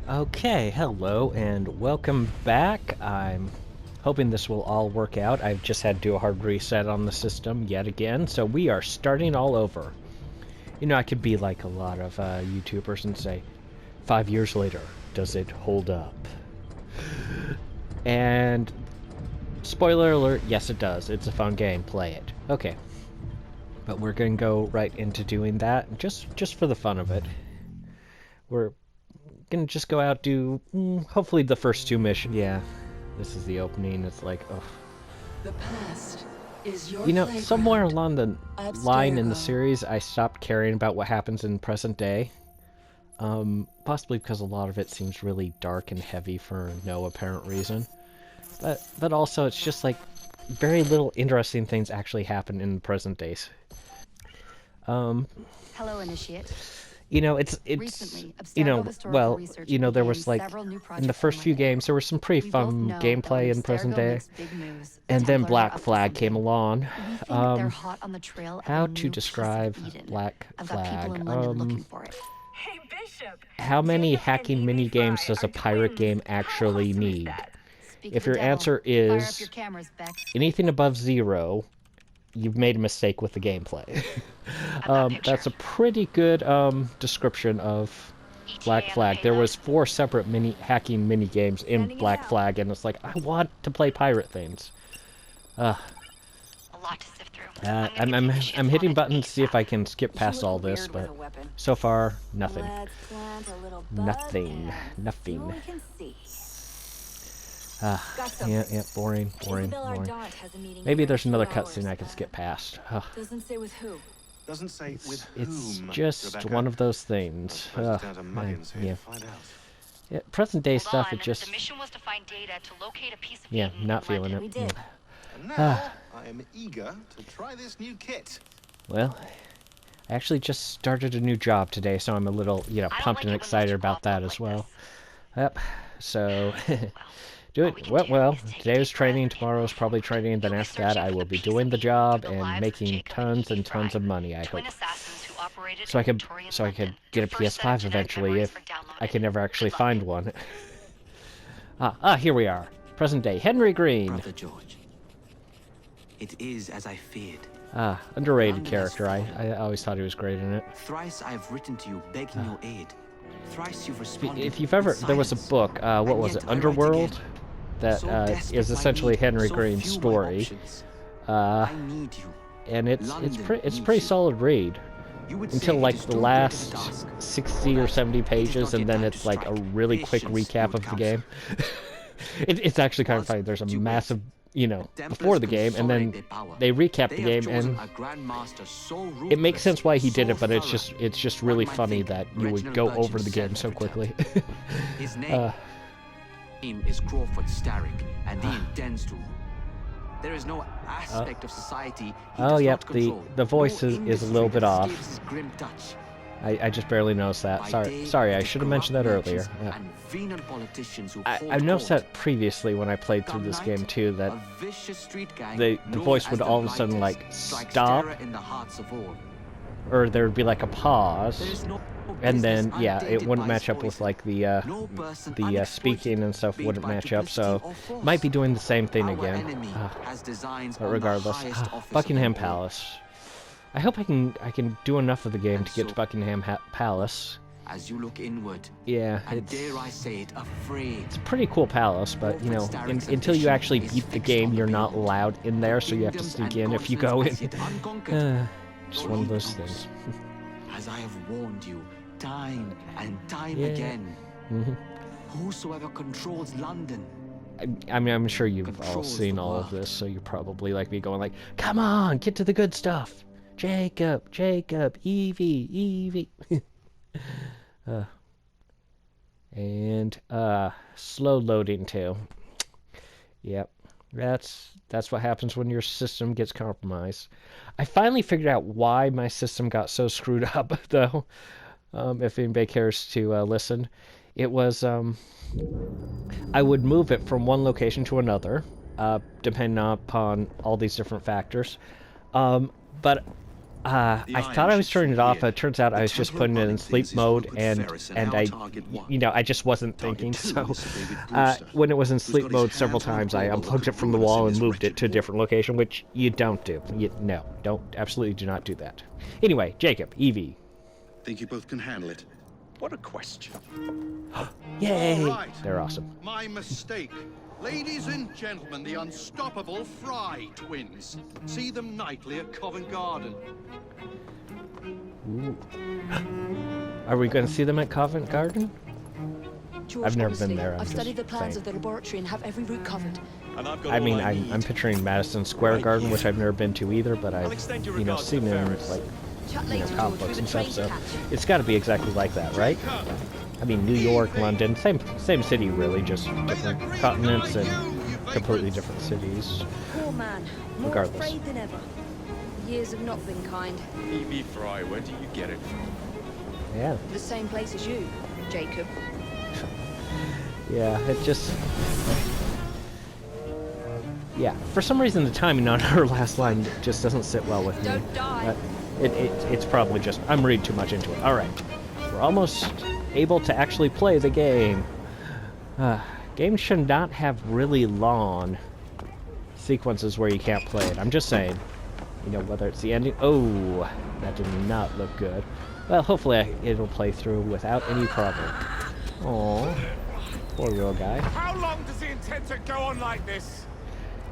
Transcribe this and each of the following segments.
Okay, hello and welcome back. I'm hoping this will all work out. I've just had to do a hard reset on the system yet again, so we are starting all over. You know, I could be like a lot of YouTubers and say, 5 years later, does it hold up? And spoiler alert, yes it does. It's a fun game, play it. Okay. But we're going to go right into doing that, just for the fun of it. We're gonna just go out, do hopefully the first two missions. Yeah, this is the opening. It's like, oh. The past is your You know, playground. somewhere along the line in the Abstergo. series, I stopped caring about what happens in present day. Possibly because a lot of it seems really dark and heavy for no apparent reason. But also, it's just like very little interesting things actually happen in the present days. Hello, Initiate. You know, it's Recently, you know, Abstergo well, Historical Research you know, there began was like several new in the projects first in few my games there was some pretty We both fun know that gameplay when in present Abstergo day, makes big moves, the and then Templars are Black up to Flag came something. along. We think that they're hot on the trail of How a to new piece of describe Eden. Black I've got people Flag? in London looking for it. Hey, Bishop. How many Jacob and hacking mini Evie games Fry does a are pirate twins. game How actually awesome is need? that? Speak If of the your devil. answer Fire up is your cameras, Beck. anything above 0, you've made a mistake with the gameplay. That's a pretty good description of Black Flag. There was 4 separate hacking mini games in Black Flag, and it's like, I want to play pirate things. A lot to sift through. I'm hitting buttons to see if I can skip past all this, but so far nothing. Let's plant a little Nothing. See Nothing. what we can see. Yeah, boring. Isabel Ardant has a meeting Maybe here there's in another 2 cutscene I hours. can skip past. Doesn't say with who. Doesn't say with It's whom, just Rebecca. one of those things. I suppose it's down to Muggins here Yeah. to find out. Yeah, present day Hold stuff, on. it just... The mission was to find data to locate a piece of Yeah, Eden not in feeling London. it. We did. And now, I am eager to try this new kit. Well, I actually just started a new job today, so I'm a little, you know, I don't pumped like and it when excited you about that pop as up well. like Yep, so... do we it. can Well, do well, is take a today was deep training, breath tomorrow is probably training, and then You'll be after that searching I for will the be piece of doing the Eden job through the and lives of making Jacob tons and and tons Fry, of money, I twin hope. assassins who operated So I in could, Victorian so I could London. get a Your first set of PS5 genetic eventually memories if were downloaded. I can never actually Good luck. find one. Here we are. Present day. Henry Green. Brother George, it is as I feared. Underrated character. I always thought he was great in it. Thrice I have written to you begging your aid. Thrice you've responded. If you've ever, with there was a silence. book, what And was yet it, I write Underworld? again. That So is desperate my essentially need, Henry so Green's few my story. options. I need you. And it's London pretty needs pretty you. solid read. You would Until say like it is the too great last of a task, 60 or or that 70 it is pages, not and yet then time it's to like a strike. really quick Patience, you recap would of the game. counsel. It's actually kind of Whilst funny. There's a you wait, massive, you know, Templars before the game, and then consolidate their power. they recap They the have game, and chosen a grandmaster so it makes ruthless, sense why he did so it, but thorough. it's just One really might funny think that you would Reginald go Birch over the game himself so had quickly. His name is Crawford Starrick, and he intends to. There is no aspect of society he Oh, does yep, not control. the voice No is a little industry bit that off. escapes his grim touch. I just barely noticed that. By Sorry, day, sorry, I it is should have mentioned that corrupt earlier. merchants Yeah. and venal politicians who I hold noticed court. that previously when I played through Come this night, game too, that a vicious street gang the known voice would as the all of a sudden Blighters like strikes stop, terror in the hearts of all. or there would be like a pause, There is no and then business yeah, it untainted wouldn't by match up with poison. like No person the unexploited, speaking and stuff be it wouldn't by match up. So duplicity or force. might be doing the same thing Our again. enemy has designs But on the regardless, highest office of Buckingham them all. Palace. I hope I can do enough of the game And to get so- to Buckingham Palace. As you look inward, Yeah, and it's dare I say it, afraid. a pretty cool palace, but you know, until you actually beat the game, you're not allowed in there, so you have to sneak in if you go in. Just one of those things. As I have warned you, time and time Yeah. again. hmm Whosoever controls London. I mean, I'm sure you've all Controls seen the all of world. this, so you're probably like me going like, "Come on, get to the good stuff, Jacob, Evie, Evie." And slow loading too. Yep, that's what happens when your system gets compromised. I finally figured out why my system got so screwed up, though. If anybody cares to listen, it was I would move it from one location to another, depending upon all these different factors. But I thought I was turning it off, but it turns out I was just putting it in sleep mode, and I just wasn't thinking. So when it was in sleep mode several times, I unplugged it from the wall and moved it to a different location, which you don't do. No, absolutely do not do that. Anyway, Jacob, Evie. Think you both can handle it? What a question. Yay! All right. They're awesome. My mistake. Ladies and gentlemen, the unstoppable Fry twins. See them nightly at Covent Garden. Ooh. Are we going to see them at Covent Garden? George, I've never honestly, been there. I've studied the plans saying. of the laboratory and have every route covered. And I've got I mean, all I need. I'm picturing Madison Square Garden, which I've never been to either, but I'll I've, extend your seen regards to them in, Ferris. like, Chat later, comic George. books We've and a stuff, train so to catch. it's got to be exactly like that, right? I mean, New York, London, same city, really, just different continents and completely different cities. Poor man. More Regardless. afraid than ever. Years have not been kind. Evie Fry, where do you get it from? Yeah, The same place as you, Jacob. yeah, it just... Yeah, for some reason the timing on her last line just doesn't sit well with me. Don't die. It's probably just, I'm reading too much into it. Alright, we're almost able to actually play the game. Games should not have really long sequences where you can't play it. I'm just saying. You know, whether it's the ending... Oh, that did not look good. Well, hopefully it'll play through without any problem. Aww. Poor little guy. How long does he intend to go on like this?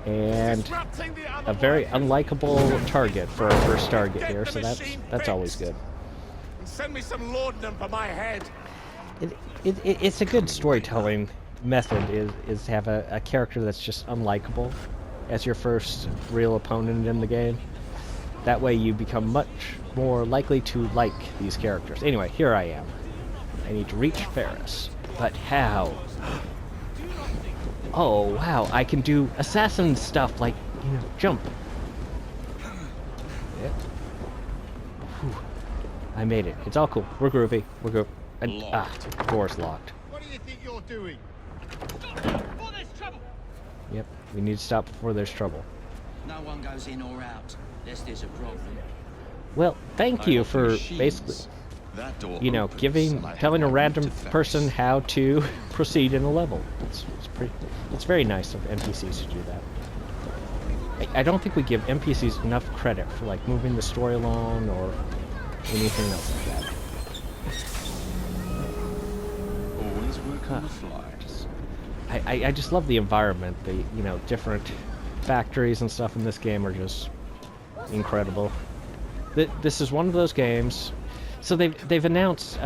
And Disrupting the other a very workers. unlikable target for our first target Get here, the so machine that's always fixed. good. And send me some laudanum for my head. It's a good storytelling method is to have a character that's just unlikable as your first real opponent in the game. That way you become much more likely to like these characters. Anyway, here I am. I need to reach Ferris. But how? Oh, wow, I can do assassin stuff like, you know, jump. Yep. Whew. I made it. It's all cool. We're groovy. We're groovy. Door's locked. What do you think you're doing? Yep, we need to stop before there's trouble. No one goes in or out, unless there's a problem. Well, thank you for basically, you know, telling a random person how to proceed in a level. It's very nice of NPCs to do that. I don't think we give NPCs enough credit for like moving the story along or anything else like that. Always work on the fly. I just love the environment. The, you know, different factories and stuff in this game are just incredible. This is one of those games. So they've announced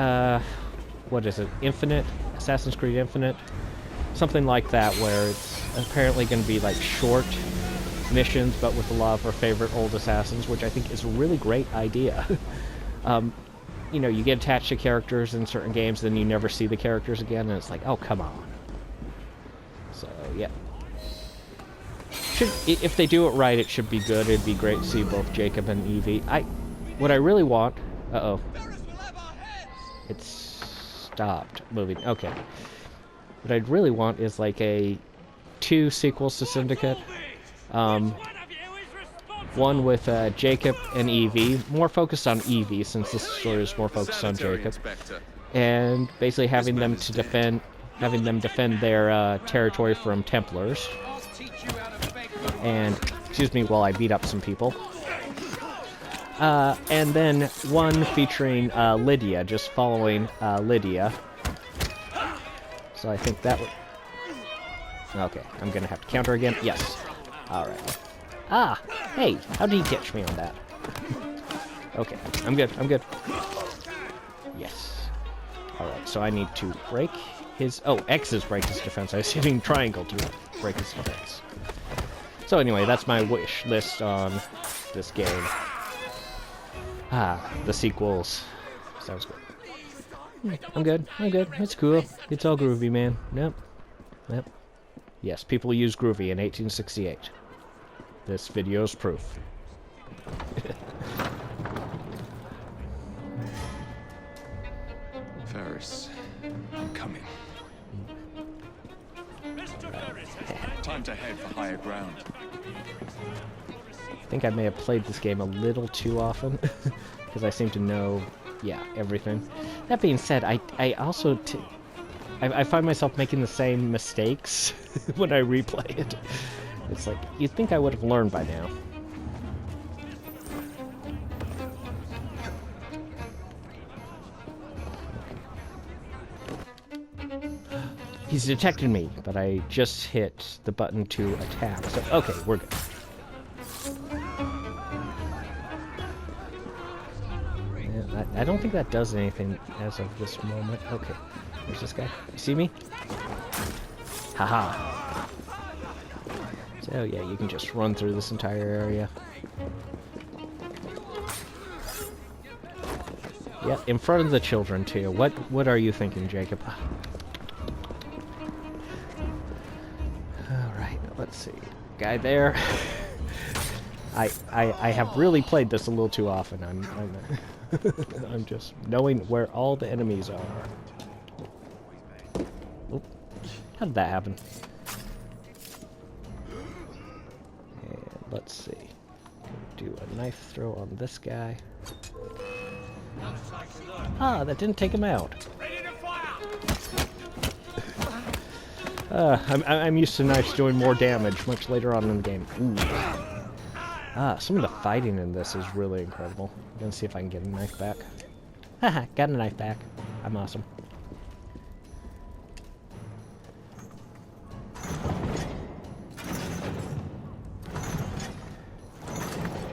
what is it? Infinite? Assassin's Creed Infinite? Something like that, where it's apparently going to be like short missions, but with a lot of our favorite old assassins, which I think is a really great idea. You know, you get attached to characters in certain games, then you never see the characters again, and it's like, oh, come on. So, yeah. If they do it right, it should be good. It'd be great to see both Jacob and Evie. What I really want... Uh-oh. It's stopped moving. Okay. What I'd really want is like two sequels to Syndicate. One with Jacob and Evie, more focused on Evie since this story is more focused on Jacob, and basically having them defend their territory from Templars. And excuse me while I beat up some people. And then one featuring Lydia, just following Lydia. So I think that would... Okay, I'm gonna have to counter again. Yes. Alright. Ah! Hey! How did he catch me on that? Okay, I'm good, I'm good. Yes. Alright, so I need to break his... Oh, X is break his defense. I was hitting triangle to break his defense. So anyway, that's my wish list on this game. The sequels. Sounds good. I'm good. I'm good. It's cool. It's all groovy, man. Yep. Yep. Yes, people use groovy in 1868. This video's proof. Ferris, I'm coming. Time to head for higher ground. I think I may have played this game a little too often, because I seem to know, yeah, everything. That being said, I also I find myself making the same mistakes when I replay it. It's like, you'd think I would have learned by now. He's detected me, but I just hit the button to attack. So, okay, we're good. Yeah, I don't think that does anything as of this moment. Okay, where's this guy? You see me? Haha. So yeah, you can just run through this entire area. Yeah, in front of the children too. What are you thinking, Jacob? Alright, let's see. Guy there. I have really played this a little too often. I'm just knowing where all the enemies are. Oop. How did that happen? And let's see. Do a knife throw on this guy. Ah, that didn't take him out. I'm used to knives doing more damage much later on in the game. Ooh. Ah, some of the fighting in this is really incredible. I'm gonna see if I can get a knife back. Haha, got a knife back. I'm awesome.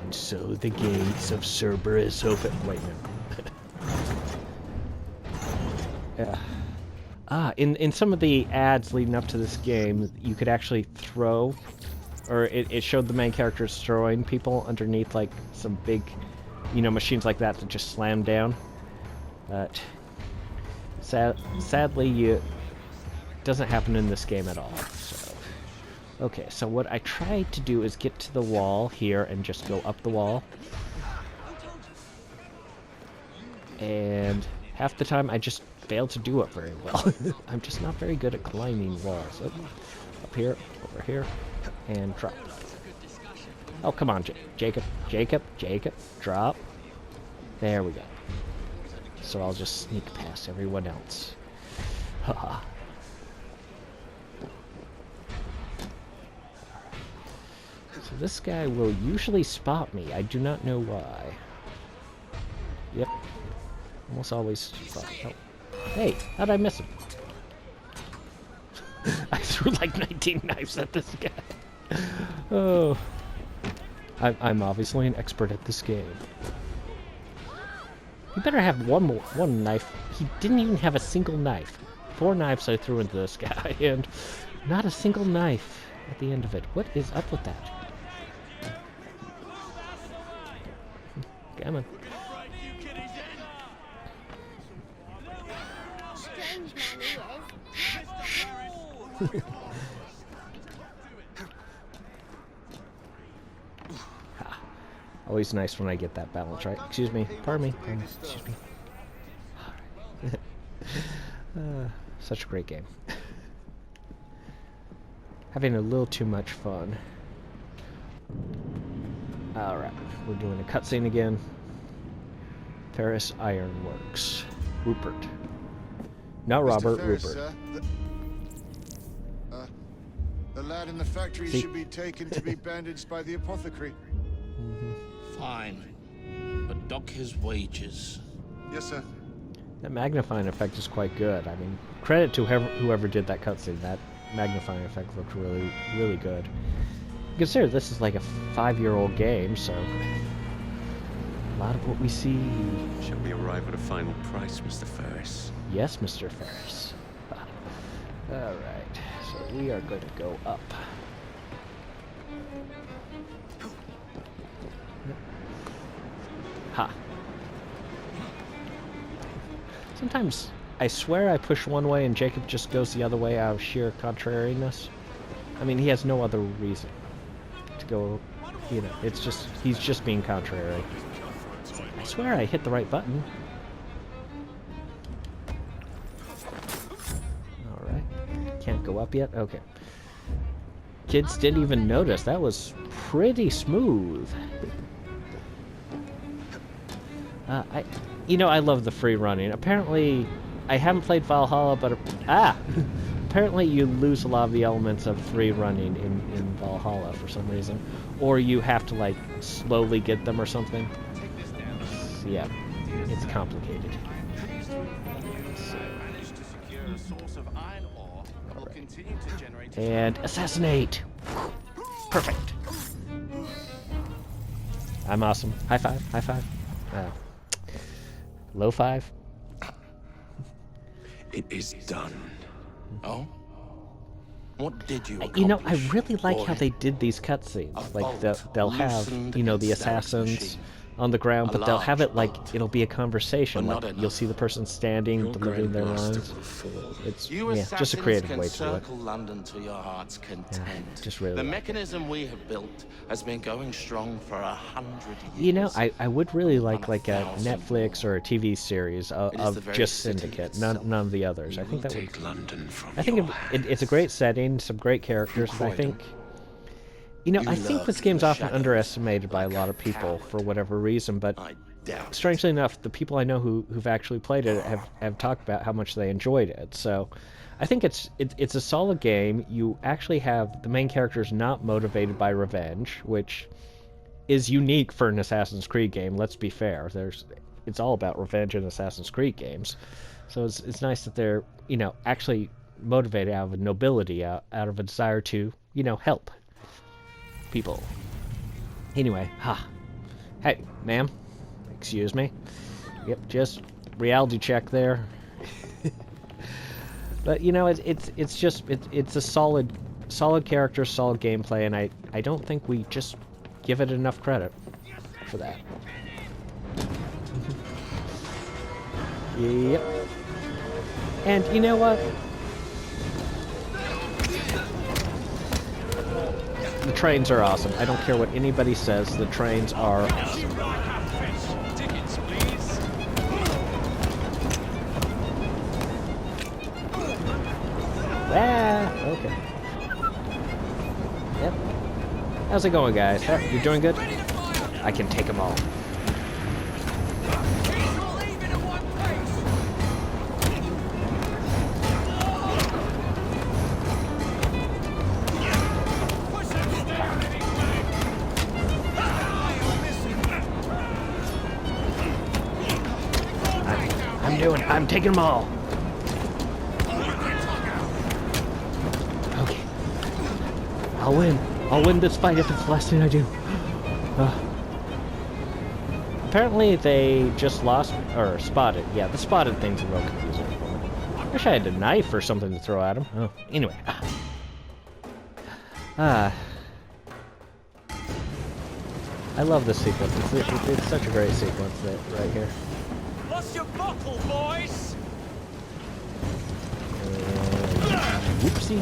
And so the gates of Cerberus open. Wait a minute. Yeah. Ah, in some of the ads leading up to this game, you could actually throw, or it showed the main characters throwing people underneath like some big, you know, machines like that that just slam down. But sadly, it doesn't happen in this game at all. So, okay, so what I tried to do is get to the wall here and just go up the wall. And half the time I just failed to do it very well. I'm just not very good at climbing walls. Oh, up here, over here, and drop. Oh, come on, Jacob, drop. There we go. So I'll just sneak past everyone else. Haha. So this guy will usually spot me. I do not know why. Yep. Almost always spot. Oh. Hey, how'd I miss him? I threw like 19 knives at this guy. Oh. I'm obviously an expert at this game. He better have one knife. He didn't even have a single knife. 4 knives I threw into this guy, and not a single knife at the end of it. What is up with that? Come on. Always nice when I get that balance right. Excuse me. Pardon me. Excuse me. Such a great game. Having a little too much fun. Alright. We're doing a cutscene again. Ferris Ironworks. Rupert. Not Robert, Ferris, Rupert. The lad in the factory should be taken to be bandaged by the apothecary. Fine. But dock his wages. Yes, sir. That magnifying effect is quite good. I mean, credit to whoever did that cutscene. That magnifying effect looked really, really good. Consider this is like a 5-year-old game, so a lot of what we see. Shall we arrive at a final price, Mr. Ferris? Yes, Mr. Ferris. Alright, so we are going to go up. Ha. Sometimes I swear I push one way and Jacob just goes the other way out of sheer contrariness. I mean, he has no other reason to go, you know, it's just, he's just being contrary. I swear I hit the right button. Alright. Can't go up yet? Okay. Kids didn't even notice. That was pretty smooth. I love the free running. Apparently, I haven't played Valhalla, but apparently you lose a lot of the elements of free running in Valhalla for some reason, or you have to like slowly get them or something. So, yeah, it's complicated. And assassinate. Perfect. I'm awesome. High five. High five. Low five. It is done. Oh? What did you I really like how they did these cutscenes. Like, they'll have, the assassins on the ground, but they'll have it like it'll be a conversation. Like, you'll see the person standing, delivering their lines. It's just a creative way to do it. London to your heart's content. Just really. The mechanism we have built has been going strong for 100 years. I would really like a Netflix or a TV series of just Syndicate, none of the others. I think that would. London from I think it's a great setting, some great characters, but I think. I think this game's often underestimated by a lot of people for whatever reason, but strangely enough, the people I know who've actually played it have talked about how much they enjoyed it. So I think it's a solid game. You actually have the main characters not motivated by revenge, which is unique for an Assassin's Creed game. Let's be fair. It's all about revenge in Assassin's Creed games. So it's nice that they're, actually motivated out of nobility, out of a desire to, help people. Anyway, hey, ma'am, excuse me. Yep, just reality check there. But it's a solid character, solid gameplay, and I don't think we just give it enough credit for that. Yep. And you know what? The trains are awesome. I don't care what anybody says. The trains are awesome. Tickets, please. Okay. Yep. How's it going, guys? You doing good? I can take them all. I'm taking them all. Okay. I'll win. I'll win this fight if it's the last thing I do. Apparently they just lost, or spotted. Yeah, the spotted thing's a little confusing for me. Wish I had a knife or something to throw at him. Oh, anyway. I love this sequence. It's such a great sequence right here. What's your bottle, boys? Whoopsie.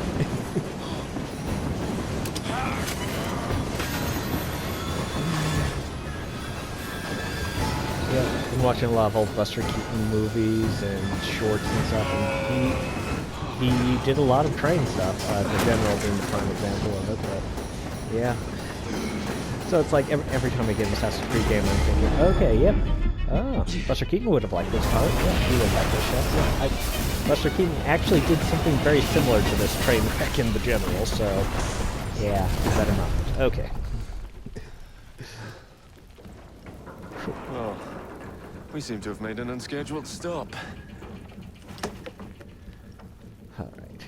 Yeah, I've been watching a lot of old Buster Keaton movies and shorts and stuff, and he did a lot of train stuff. The General being the prime example of it, but yeah. So it's like every time I get an Assassin's Creed game, I'm thinking, okay, yep. Oh, Buster Keaton would have liked this part. Yeah, he would like this shot. Yeah, Buster Keaton actually did something very similar to this train wreck in The General, so yeah, better not. Okay. Well, we seem to have made an unscheduled stop. Alright.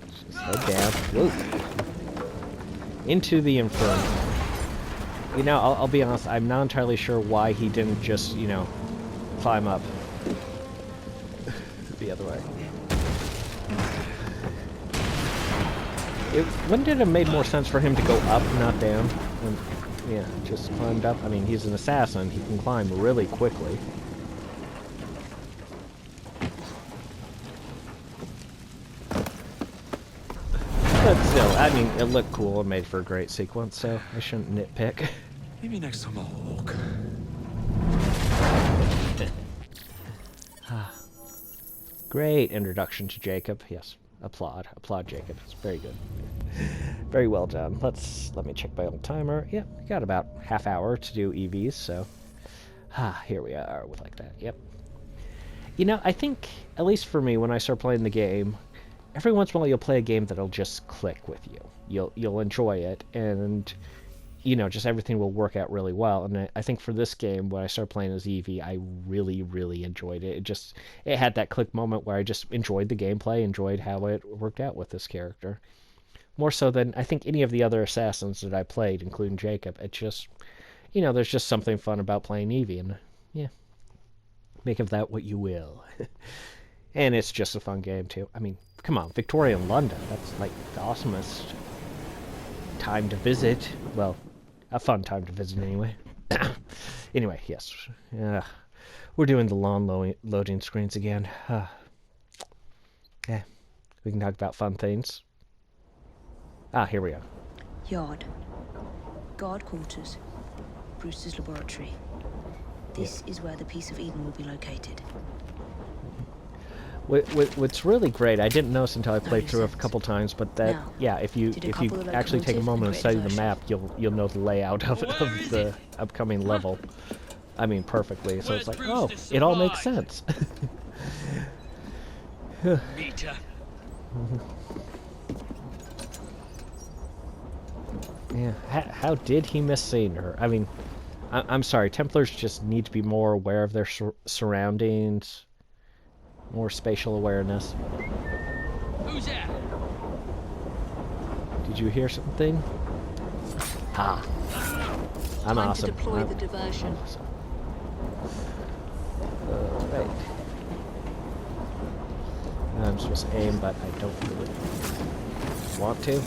Just head down. Whoa. Into the Inferno. I'll be honest, I'm not entirely sure why he didn't just, climb up the other way. Wouldn't it have made more sense for him to go up, not down? And, yeah, just climbed up. I mean, he's an assassin. He can climb really quickly. But still, I mean, it looked cool and made for a great sequence, so I shouldn't nitpick. Maybe next time I'll walk. Great introduction to Jacob. Yes, applaud. Applaud Jacob. It's very good. Very well done. Let me check my old timer. Yeah, we got about half hour to do EVs, so here we are with like that. Yep. You know, I think, at least for me, when I start playing the game, every once in a while you'll play a game that'll just click with you. You'll enjoy it, and you know, just everything will work out really well. And I think for this game, when I started playing as Evie, I really, really enjoyed it. It had that click moment where I just enjoyed the gameplay, enjoyed how it worked out with this character. More so than I think any of the other assassins that I played, including Jacob. It just, you know, there's just something fun about playing Evie, and yeah, make of that what you will. And it's just a fun game too. I mean, come on, Victorian London, that's like the awesomest time to visit. Well, a fun time to visit anyway. Anyway, yes. We're doing the long loading screens again. Yeah, we can talk about fun things. Here we are. Yard. Guard quarters. Brewster's laboratory. This is where the piece of Eden will be located. What's really great, I didn't notice until I played through it a couple times, but that if you actually take a moment and study the map, you'll know the layout of the upcoming level. I mean, perfectly. So it's like, oh, it all makes sense. Meter. Yeah, how did he miss seeing her? I mean, I'm sorry, Templars just need to be more aware of their surroundings. More spatial awareness. Who's that? Did you hear something? I'm awesome. To deploy the diversion. Awesome. Right. I'm supposed to aim, but I don't really want to.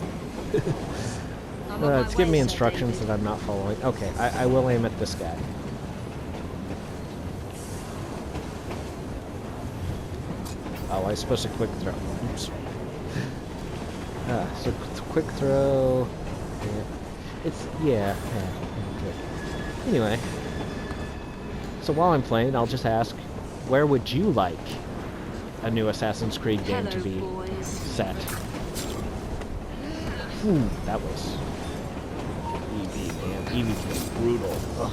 It's giving me instructions that I'm not following. Okay, I will aim at this guy. Oh, I'm supposed to quick throw. Oops. So quick throw. Yeah. Good. Anyway. So while I'm playing, I'll just ask, where would you like a new Assassin's Creed game to be set? Ooh, that was Evie, man. Evie was brutal. Ugh.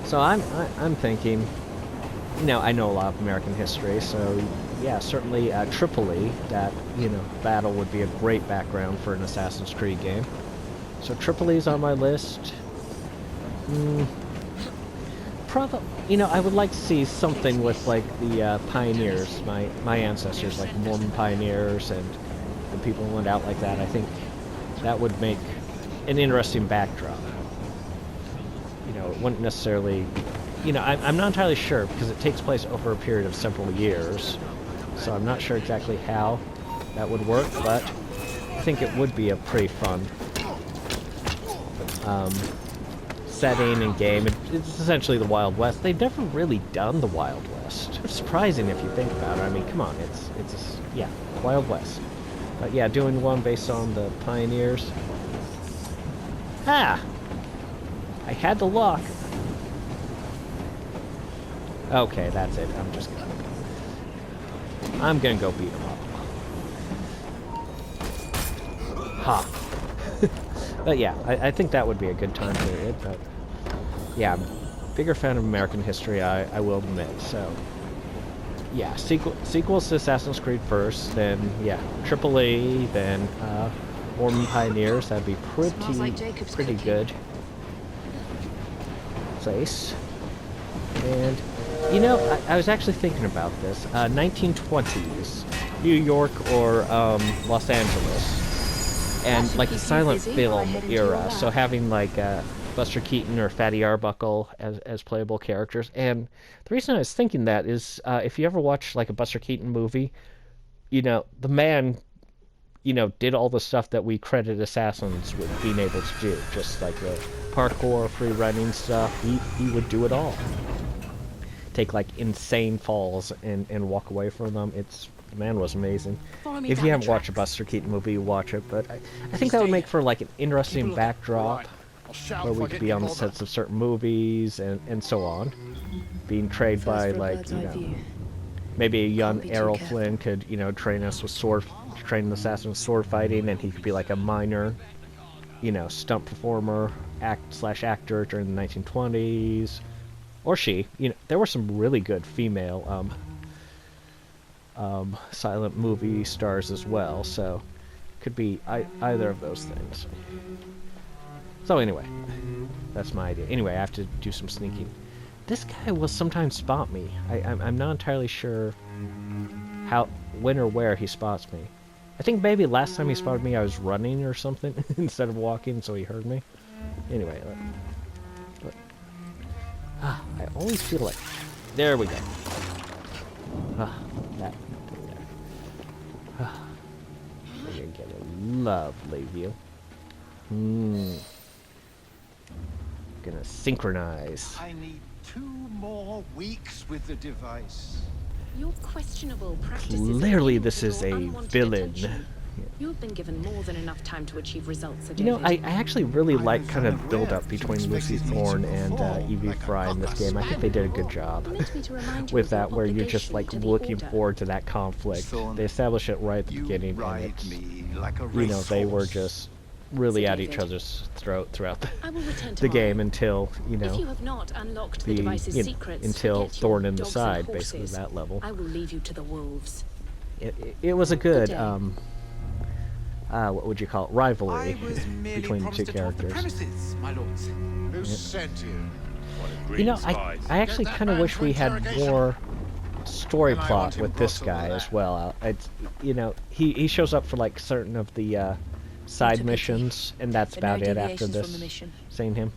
So I'm thinking. You know, I know a lot of American history, so yeah, certainly Tripoli, that, you know, battle would be a great background for an Assassin's Creed game. So Tripoli's on my list. Probably, you know, I would like to see something with, like, the pioneers, my ancestors, like Mormon pioneers and the people who went out like that. I think that would make an interesting backdrop. You know, it wouldn't necessarily... You know, I'm not entirely sure, because it takes place over a period of several years, so I'm not sure exactly how that would work, but I think it would be a pretty fun setting and game. It's essentially the Wild West. They've never really done the Wild West. It's surprising if you think about it. I mean, come on, it's Wild West. But yeah, doing one based on the pioneers. I had the luck. Okay, that's it. I'm gonna go beat him up. But yeah, I think that would be a good time period. But yeah, I'm a bigger fan of American history, I will admit. So yeah, sequels to Assassin's Creed first, then yeah, Tripoli, then Mormon Pioneers. That'd be pretty good place. And you know, I was actually thinking about this. 1920s, New York or Los Angeles, and like the silent film era. So having like Buster Keaton or Fatty Arbuckle as playable characters. And the reason I was thinking that is if you ever watch like a Buster Keaton movie, you know, the man, you know, did all the stuff that we credit assassins with being able to do. Just like the parkour, free running stuff. He would do it all. Take like insane falls and walk away from them. The man was amazing. If you haven't watched a Buster Keaton movie, watch it. But I think that would make for like an interesting backdrop where we could be on the sets of certain movies and so on, being trained by like, you know, maybe a young Errol Flynn could, you know, train an assassin with sword fighting, and he could be like a minor, you know, stunt performer, actor during the 1920s, or she. You know, there were some really good female silent movie stars as well, so could be either of those things. So anyway, that's my idea. Anyway, I have to do some sneaking. This guy will sometimes spot me. I'm not entirely sure when or where he spots me. I think maybe last time he spotted me I was running or something instead of walking, so he heard me. Anyway, I always feel like... There we go. That there. We're gonna get a lovely view. Gonna synchronize. I need 2 more weeks with the device. Your questionable practices. Clearly, this is a villain. You have been given more than enough time to achieve results, Sir You know, David. I actually really like kind of build-up between Lucy Thorne and Evie Fry in this game. I think they did a good job with that, where you're just like looking forward to that conflict. They establish it right at the beginning, and it's, you know, they were just really at each other's throat throughout the game until, you know, until Thorne in the side, basically that level. I will leave you to the wolves. It was a good what would you call it, rivalry between the two characters. My lords. Who sent you? You know, I actually kind of wish we had more story plot with this guy as well. You know, he shows up for like certain of the side missions, and that's about it after this. Seeing him.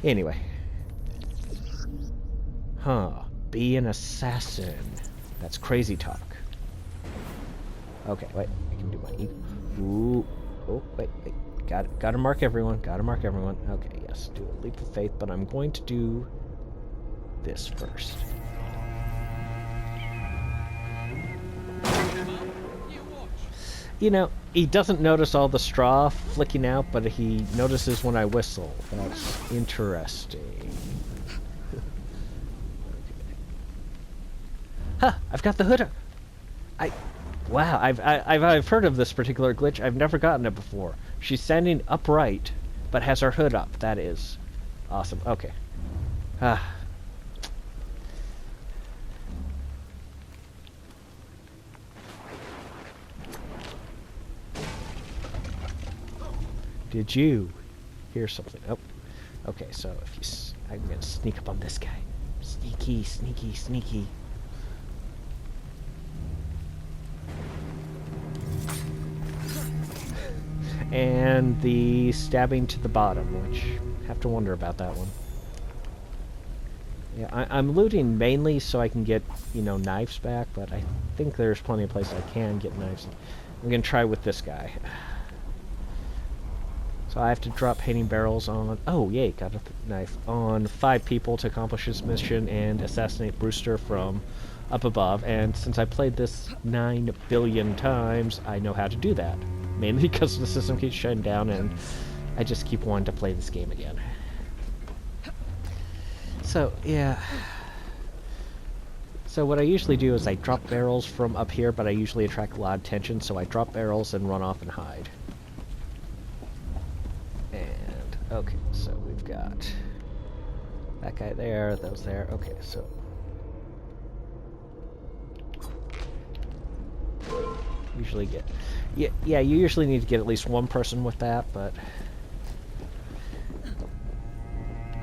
Anyway. Be an assassin. That's crazy talk. Okay, wait. I can do my Ooh. Oh, wait. Gotta mark everyone. Okay, yes. Do a leap of faith, but I'm going to do this first. You know, he doesn't notice all the straw flicking out, but he notices when I whistle. That's interesting. Huh, I've got the hood up. Wow, I've heard of this particular glitch. I've never gotten it before. She's standing upright, but has her hood up. That is awesome. Okay. Did you hear something? Oh, okay. So if you, I'm gonna sneak up on this guy. Sneaky, sneaky, sneaky. And the stabbing to the bottom, which I have to wonder about that one. Yeah, I'm looting mainly so I can get, you know, knives back, but I think there's plenty of places I can get knives. I'm gonna try with this guy. So I have to drop painting barrels on... Oh, yay, got a knife. On 5 people to accomplish this mission and assassinate Brewster from up above. And since I played this 9 billion times, I know how to do that. Mainly because the system keeps shutting down and I just keep wanting to play this game again. So, yeah. So what I usually do is I drop barrels from up here, but I usually attract a lot of attention, so I drop barrels and run off and hide. And, okay, so we've got that guy there, those there. Okay, so... usually get... Yeah, you usually need to get at least one person with that, but...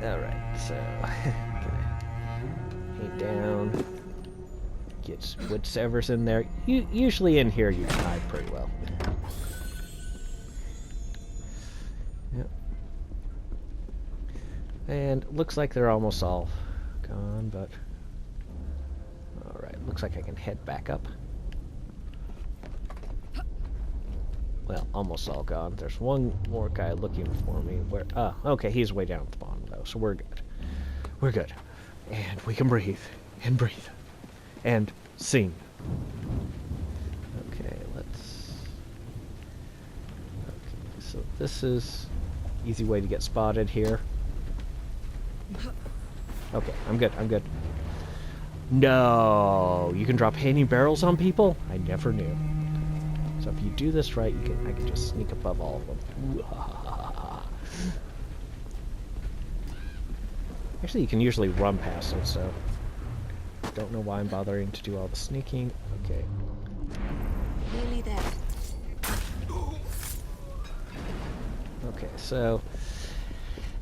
Alright, so... paint down. Get whatever's in there. Usually in here you can hide pretty well. Yep. And looks like they're almost all gone, but... Alright, looks like I can head back up. Well, almost all gone. There's one more guy looking for me. Where? Okay, he's way down at the bottom, though, so we're good. We're good. And we can breathe. And breathe. And sing. Okay, let's... Okay, so this is easy way to get spotted here. Okay, I'm good, I'm good. No, you can drop hanging barrels on people? I never knew. So if you do this right, I can just sneak above all of them. Actually, you can usually run past them, so don't know why I'm bothering to do all the sneaking. Okay. Nearly there. Okay, so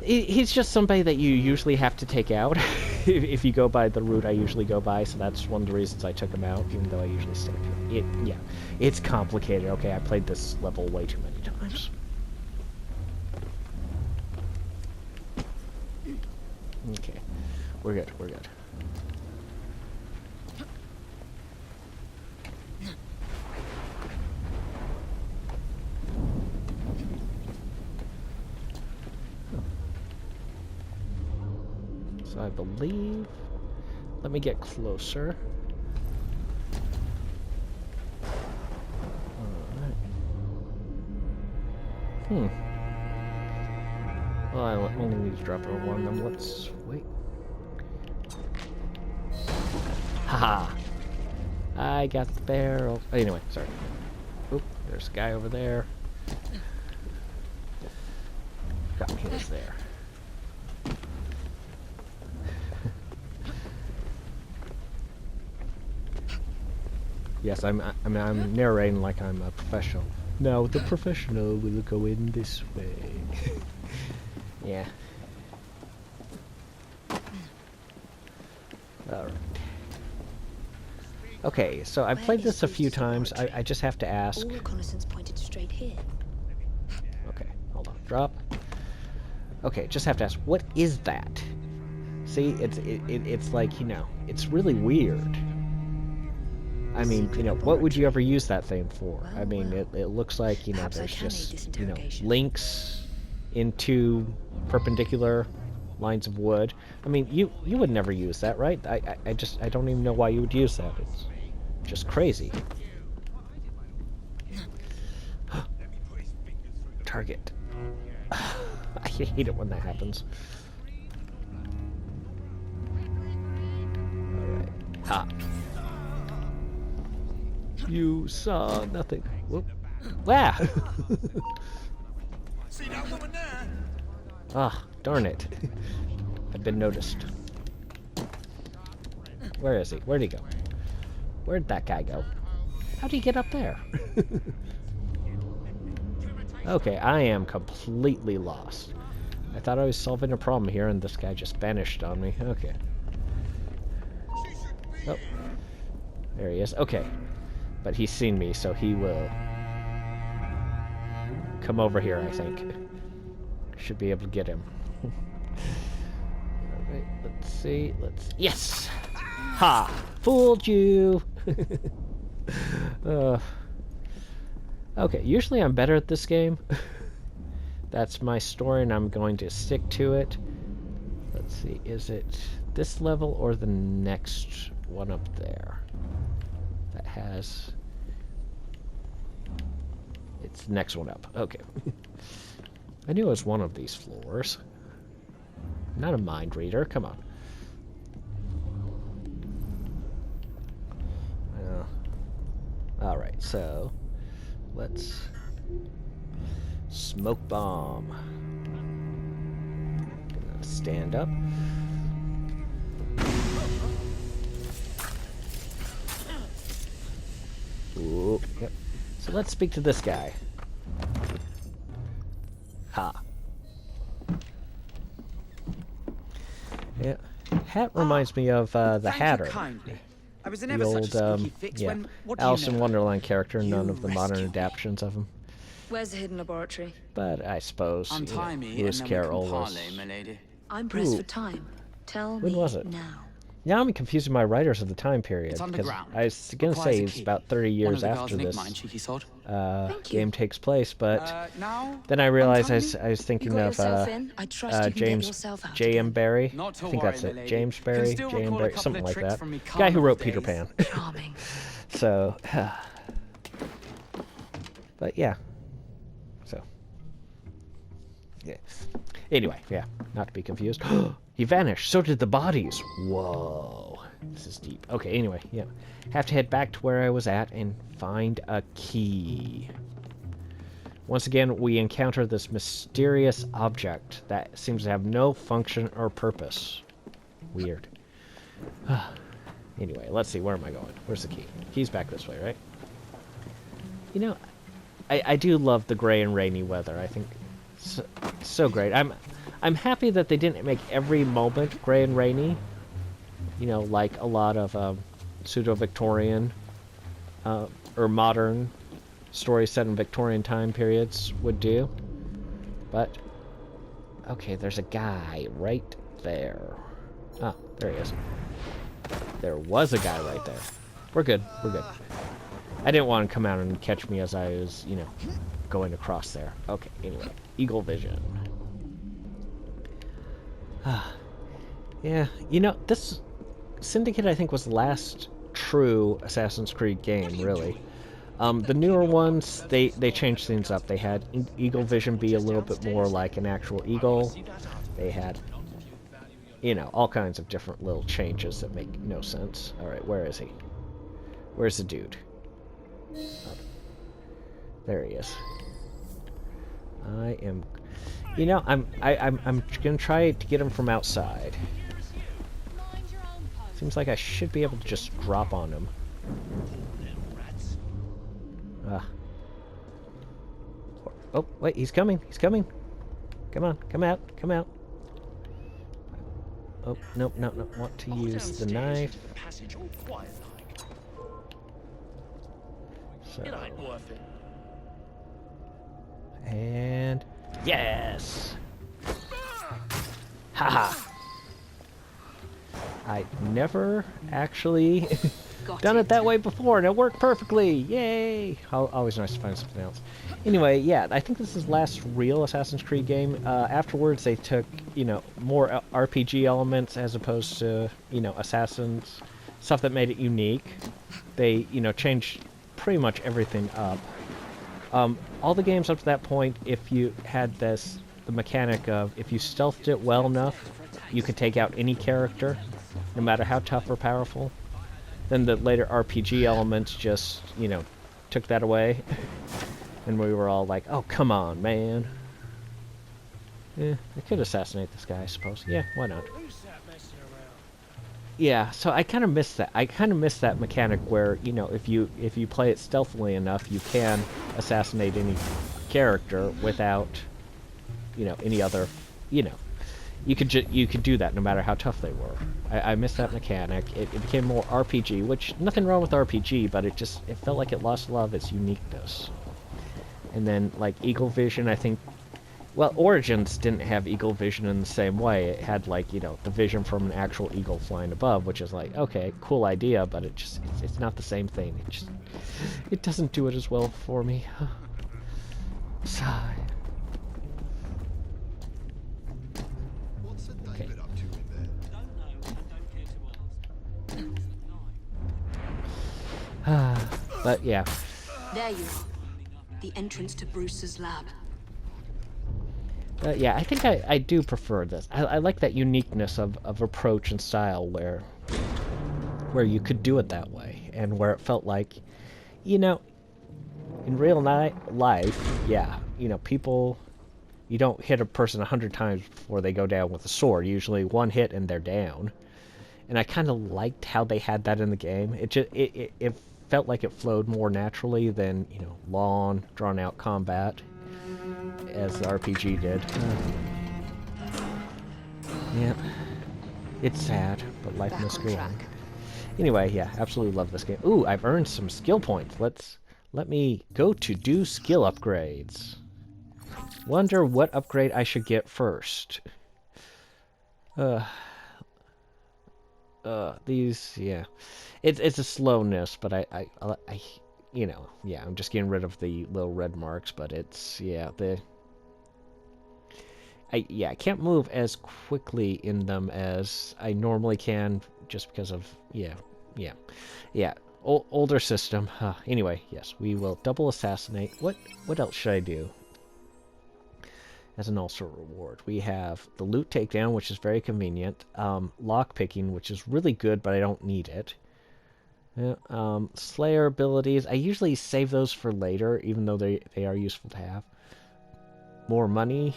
he's just somebody that you usually have to take out if you go by the route I usually go by, so that's one of the reasons I took him out, even though I usually stay up here. Yeah, it's complicated. Okay, I played this level way too many times. Okay, we're good, we're good. So I believe... Let me get closer. Alright. Well, I only need to drop over one of them. Let's wait. Haha! I got the barrel. Anyway, sorry. Oop, there's a guy over there. Got he was there. Yes, I'm narrating like I'm a professional. Now the professional will go in this way. Yeah. Alright. Okay, so I played this a few times. I just have to ask. All reconnaissance pointed straight here. Okay, hold on. Drop. Okay, just have to ask. What is that? See, it's like, you know, it's really weird. I mean, you know, what would you ever use that thing for? I mean, it looks like, you know, there's just, you know, links into perpendicular lines of wood. I mean, you would never use that, right? I don't even know why you would use that. It's just crazy. Target. I hate it when that happens. Alright. Ha. You saw nothing. Whoop. Wow! See that woman there? Ah, darn it. I've been noticed. Where is he? Where'd he go? Where'd that guy go? How'd he get up there? Okay, I am completely lost. I thought I was solving a problem here and this guy just vanished on me. Okay. Oh. There he is. Okay. But he's seen me, so he will come over here, I think. Should be able to get him. Alright, let's see. Yes! Ha! Fooled you! Okay, usually I'm better at this game. That's my story, and I'm going to stick to it. Let's see, is it this level or the next one up there? That has... It's the next one up. Okay. I knew it was one of these floors. I'm not a mind reader. Come on. Alright, so... Let's... Smoke bomb. Gonna stand up. Ooh, yep. So let's speak to this guy. Ha. Yeah. Hat reminds me of the Hatter. I was The old, yeah, Alice in Wonderland character, none of the modern adaptations of him. Where's the hidden laboratory? But I suppose, you know, Lewis Carroll was... I'm pressed for time. Tell me when was it? now. Now I'm confusing my writers of the time period, because I was going to say it's about 30 years after this game takes place, but then I realized I was thinking of James J.M. Barrie. I think that's it. James Barrie, J.M. Barrie, something like that. Guy who wrote Peter Pan. Charming. So, but yeah. So, yeah. Anyway, yeah, not to be confused. He vanished. So did the bodies. Whoa. This is deep. Okay, anyway, yeah. Have to head back to where I was at and find a key. Once again, we encounter this mysterious object that seems to have no function or purpose. Weird. Anyway, let's see. Where am I going? Where's the key? Key's back this way, right? You know, I do love the gray and rainy weather. I think so great. I'm happy that they didn't make every moment gray and rainy. You know, like a lot of pseudo-Victorian or modern stories set in Victorian time periods would do. But, okay, there's a guy right there. Ah, there he is. There was a guy right there. We're good, we're good. I didn't want him to come out and catch me as I was, you know, going across there. Okay, anyway, Eagle Vision. Yeah, you know, this Syndicate, I think, was the last true Assassin's Creed game, really. The newer ones, they changed things up. They had Eagle Vision be a little bit more like an actual eagle. They had, you know, all kinds of different little changes that make no sense. Alright, where is he? Where's the dude? Oh, there he is. I am... You know, I'm gonna try to get him from outside. Seems like I should be able to just drop on him. Oh, wait, he's coming. He's coming. Come on, come out, come out. Oh, no, no, no. Want to use the knife. So. It ain't worth it. And yes! Haha! I never actually done it that way before, and it worked perfectly! Yay! Always nice to find something else. Anyway, yeah, I think this is the last real Assassin's Creed game. Afterwards, they took, you know, more RPG elements as opposed to, you know, Assassins. Stuff that made it unique. They, you know, changed pretty much everything up. All the games up to that point, if you had the mechanic of, if you stealthed it well enough, you could take out any character, no matter how tough or powerful. Then the later RPG elements just, you know, took that away. And we were all like, oh, come on, man. I could assassinate this guy, I suppose. Yeah, why not? Yeah, so I kind of miss that. I kind of miss that mechanic where, you know, if you play it stealthily enough, you can assassinate any character without, you know, any other, you know, you could do that no matter how tough they were. I miss that mechanic. It became more RPG, which nothing wrong with RPG, but it felt like it lost a lot of its uniqueness. And then like Eagle Vision, I think. Well, Origins didn't have Eagle Vision in the same way. It had, like, you know, the vision from an actual eagle flying above, which is like, okay, cool idea, but it's not the same thing. It doesn't do it as well for me. Sigh. What's the David up to in there? But yeah. There you are. The entrance to Bruce's lab. Yeah, I think I do prefer this. I like that uniqueness of approach and style where you could do it that way, and where it felt like, you know, in real life, yeah, you know, people, you don't hit a person 100 times before they go down with a sword. Usually one hit and they're down. And I kind of liked how they had that in the game. It felt like it flowed more naturally than, you know, long, drawn-out combat, as the RPG did. Yeah. It's sad, but life must go on. Anyway, yeah, absolutely love this game. Ooh, I've earned some skill points. Let me go to do skill upgrades. Wonder what upgrade I should get first. These, yeah. It's a slowness, but I you know, yeah, I'm just getting rid of the little red marks, but it's, yeah, I can't move as quickly in them as I normally can, just because of, yeah. Older system. Anyway, yes, we will double assassinate. What else should I do? as an also reward. We have the loot takedown, which is very convenient. Lock picking, which is really good, but I don't need it. Slayer abilities, I usually save those for later, even though they are useful to have. More money,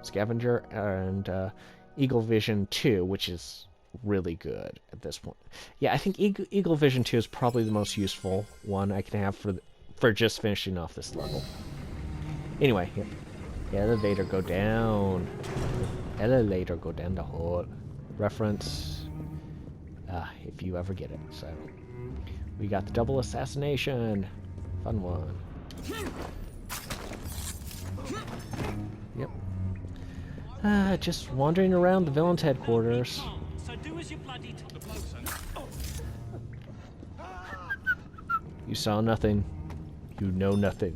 scavenger, and Eagle Vision 2, which is really good at this point. Yeah, I think Eagle Vision 2 is probably the most useful one I can have for just finishing off this level. Anyway, yeah. Elevator go down. Elevator go down the hole. Reference, if you ever get it. So, we got the double assassination. Fun one. Yep. Just wandering around the villain's headquarters. You saw nothing. You know nothing.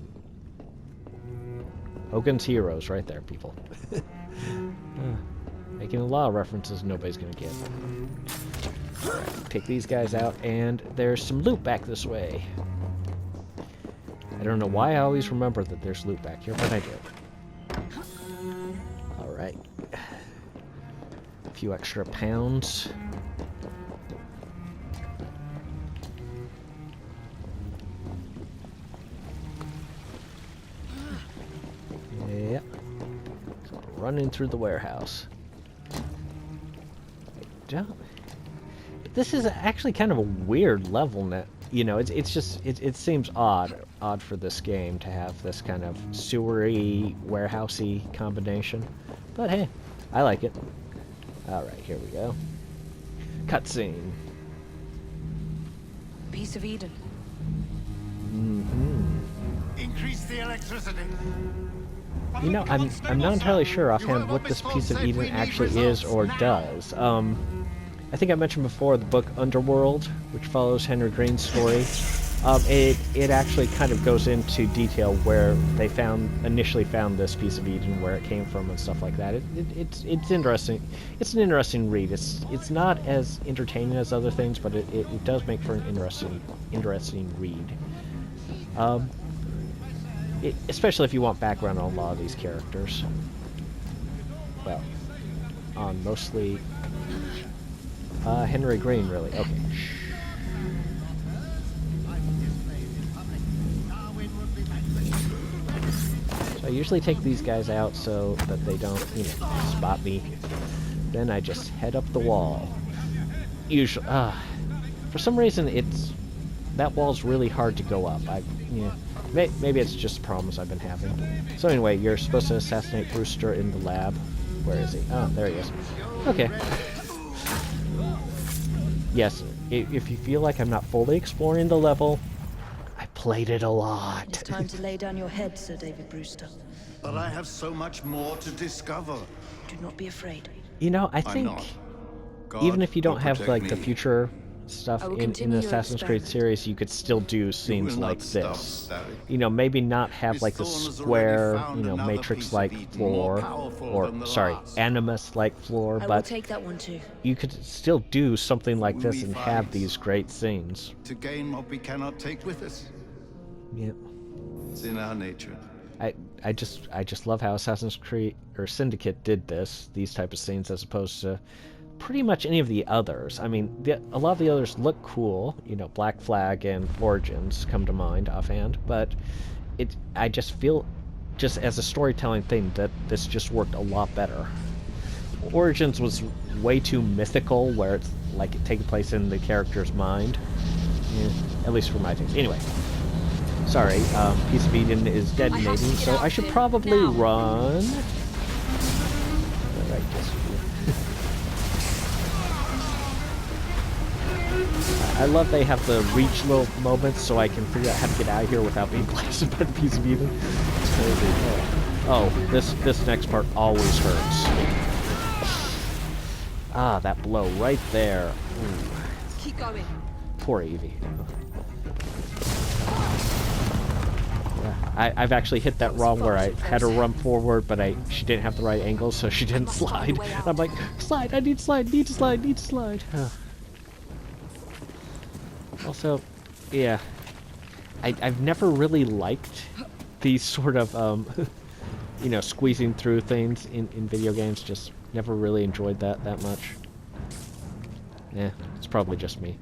Hogan's Heroes right there, people. Making a lot of references nobody's gonna get. Alright, take these guys out, and there's some loot back this way. I don't know why I always remember that there's loot back here, but I do. Alright. A few extra pounds. Yep. So running through the warehouse. This is actually kind of a weird level net. You know, it seems odd for this game to have this kind of sewery, warehousey combination. But hey, I like it. Alright, here we go. Cutscene. Piece of Eden. Increase the electricity. You know, I'm not entirely sure offhand what this piece of Eden actually is or does. I think I mentioned before the book Underworld, which follows Henry Green's story. It actually kind of goes into detail where they initially found this piece of Eden, where it came from, and stuff like that. It's interesting. It's an interesting read. It's not as entertaining as other things, but it does make for an interesting read. Especially if you want background on a lot of these characters. Well, on mostly Henry Green, really. Okay. So I usually take these guys out so that they don't, spot me. Then I just head up the wall. Usually, for some reason, that wall's really hard to go up. Maybe it's just problems I've been having. So anyway, you're supposed to assassinate Brewster in the lab. Where is he? Oh, there he is. Okay. Yes, if you feel like I'm not fully exploring the level, I played it a lot. It's time to lay down your head, Sir David Brewster. But I have so much more to discover. Do not be afraid. You know, I think even if you don't have like the future stuff in the Assassin's Creed series, you could still do scenes like this. Maybe not have like the square, matrix-like floor, or sorry, animus-like floor, but take that one too. You could still do something like this and have these great scenes. To gain what we cannot take with us. Yep. It's in our nature. I just love how Assassin's Creed or Syndicate did these type of scenes as opposed to pretty much any of the others. I mean, a lot of the others look cool. Black Flag and Origins come to mind offhand, but I just feel, just as a storytelling thing, that this just worked a lot better. Origins was way too mythical, where it's like it taking place in the character's mind. At least for my taste. Anyway. Sorry, Piece of Eden is detonating, so I should probably run. Alright, I love they have the reach little moments so I can figure out how to get out of here without being blasted by the Piece of Eden. Oh, this next part always hurts. Ah, that blow right there. Ooh. Keep going. Poor Evie. I've actually hit that wrong where I had to run forward, but she didn't have the right angle, so she didn't slide. And I'm like, slide, I need to slide, need to slide, need to slide. Also, yeah, I've never really liked these sort of you know, squeezing through things in video games. Just never really enjoyed that much. Yeah, it's probably just me.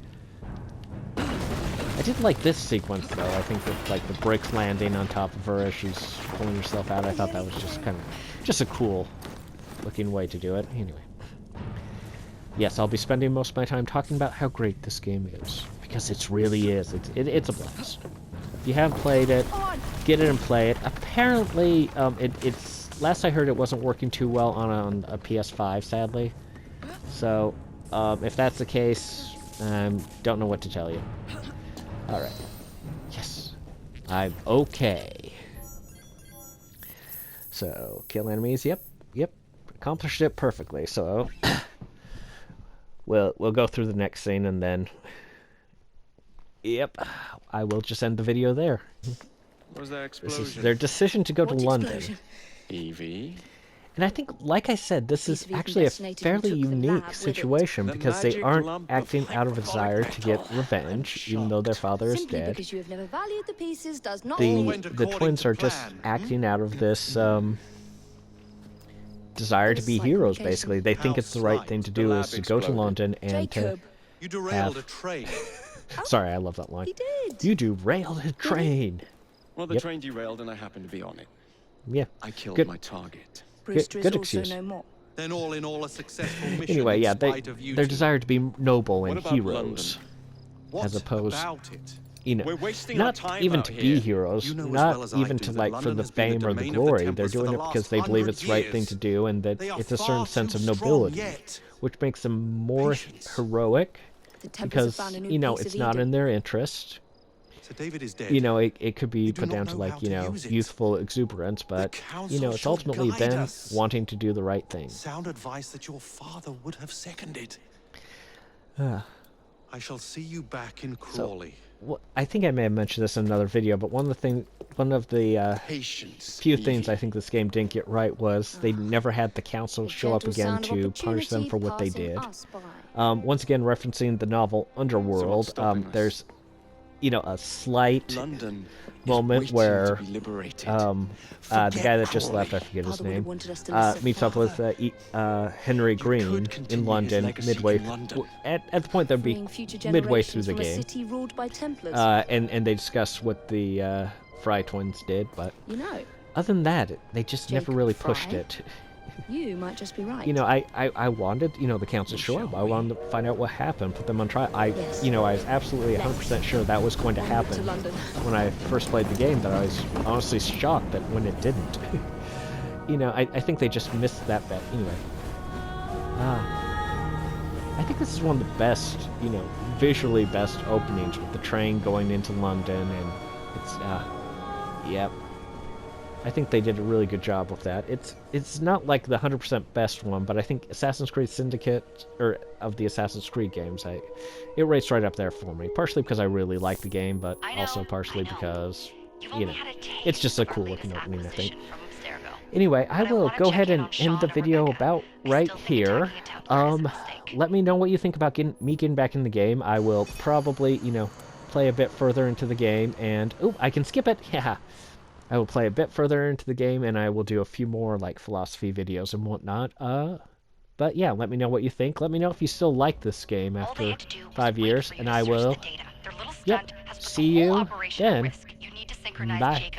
I did like this sequence though. I think with like the bricks landing on top of her as she's pulling herself out. I thought that was just kind of just a cool looking way to do it. Anyway. Yes, I'll be spending most of my time talking about how great this game is. Because it really is. It's a blast. If you haven't played it, get it and play it. Apparently, it's last I heard it wasn't working too well on a PS5, sadly. So, if that's the case, don't know what to tell you. Alright. Yes. I'm okay. So, kill enemies. Yep. Accomplished it perfectly. So, we'll go through the next scene and then... Yep. I will just end the video there. What was that explosion? This is their decision to go to London. Evie? And I think, like I said, this is actually a fairly unique situation because they aren't acting out of a desire to get revenge, even though their father is dead. Because you have never valued the pieces does not The twins are just acting out of this desire to be heroes, basically. They think it's the right thing to do is to go to London and to You derailed a train. Sorry, I love that line. He did. You derailed a train. Well, the train derailed and I happened to be on it. Yeah. I killed my target. Good excuse. No more. Then all in all, a successful mission. Anyway, yeah, in spite of you their two. desire to be noble and What about heroes, What as opposed, about it? you know, We're wasting our not time even out to here. be heroes, You know as not well as I even do to that like for London the has been fame the or the domain of the glory. They're Templars for doing the it because last they believe 100 it's the right thing years. to do, and that They are it's a certain far sense too of strong nobility, yet. which makes them more heroic. The Templars have Because found a new you know piece it's of not Eden. in their interest. Sir David is dead. You know, it could be You do put not down to know like, how you to know, use it. youthful exuberance, but you know, council it's should ultimately guide them us. wanting to do the right thing. Sound advice that your father would have seconded. Ah. I shall see you back in Crawley. Well, I think I may have mentioned this in another video, but one of the Patience. few things I think this game didn't get right was they never had the council show up again gentle sound of to punish them for what they opportunity did. passing us by. Once again, referencing the novel Underworld, stopping us? there's, you know, a slight London moment is waiting where to be liberated. the guy that just left, I forget his Father would have name, wanted us to listen. meets up with Henry Green could in continue his London legacy midway in London. at the point that'd be Freeing future midway through generations the from a game. city ruled by Templars. And they discuss what the Fry twins did, but you know, other than that, they just never Jacob really pushed Fry? it. you might just be right. You know, I wanted, you know, the council to show up. I wanted to find out what happened, put them on trial. Yes. You know, I was absolutely 100% sure that was going to Onward to happen London. when I first played the game, that I was honestly shocked that when it didn't. You know, I think they just missed that bet. Anyway. I think this is one of the best, you know, visually best openings with the train going into London, and it's, yep. I think they did a really good job with that. It's not like the 100% best one, but I think Assassin's Creed Syndicate, or of the Assassin's Creed games, it rates right up there for me. Partially because I really like the game, but also partially because, you know, it's just a cool looking opening, I think. Anyway, I will go ahead and end the video about right here. Let me know what you think about me getting back in the game. I will probably, you know, play a bit further into the game, and oh, I can skip it. Yeah. I will play a bit further into the game, and I will do a few more, like, philosophy videos and whatnot. But yeah, let me know what you think. Let me know if you still like this game after 5 years, and I will, yep, see you then. Bye.